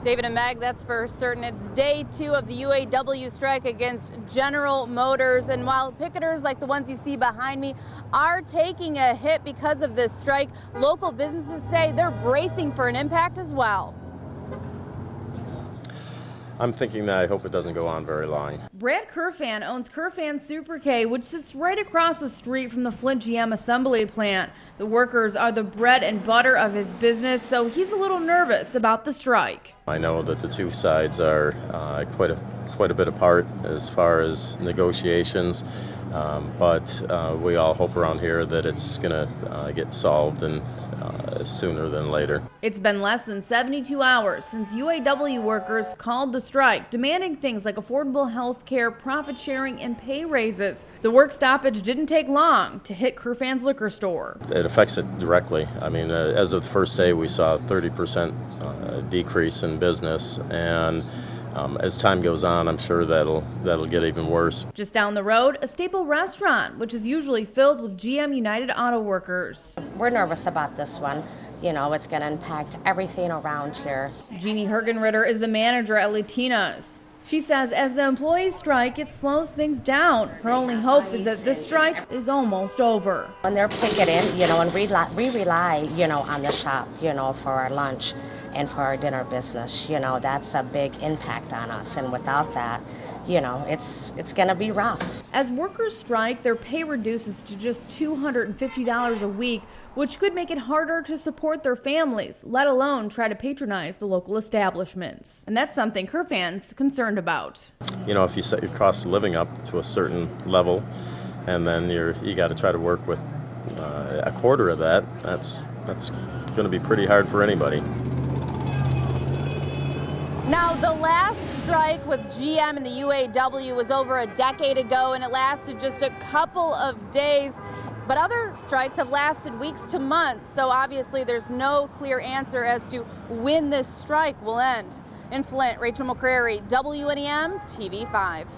David and Meg, that's for certain. It's day 2 of the UAW strike against General Motors. And while picketers like the ones you see behind me are taking a hit because of this strike, local businesses say they're bracing for an impact as well. I'm thinking that I hope it doesn't go on very long. Brad Kerfan owns Kerfan Super K, which sits right across the street from the Flint GM assembly plant. The workers are the bread and butter of his business, so he's a little nervous about the strike. I know that the two sides are quite a bit apart as far as negotiations, but we all hope around here that it's going to get solved and sooner than later. It's been less than 72 hours since UAW workers called the strike, demanding things like affordable health care, profit sharing, and pay raises. The work stoppage didn't take long to hit Kerfan's liquor store. It affects it directly. I mean, as of the first day, we saw a 30% decrease in business, and as time goes on, I'm sure that'll get even worse. Just down the road, a staple restaurant, which is usually filled with GM United Auto workers. We're nervous about this one. You know, it's going to impact everything around here. Jeannie Hergenritter is the manager at Latina's. She says as the employees strike, it slows things down. Her only hope is that this strike is almost over. When they're picketing, you know, and we rely, you know, on the shop, you know, for our lunch and for our dinner business. You know, that's a big impact on us. And without that, you know, it's going to be rough. As workers strike, their pay reduces to just $250 a week, which could make it harder to support their families, let alone try to patronize the local establishments. And that's something Kerfan's concerned about. You know, if you set your cost of living up to a certain level, and then you got to try to work with a quarter of that, that's going to be pretty hard for anybody. Now, the last strike with GM and the UAW was over a decade ago, and it lasted just a couple of days. But other strikes have lasted weeks to months, so obviously there's no clear answer as to when this strike will end. In Flint, Rachel McCrary, WNEM TV 5.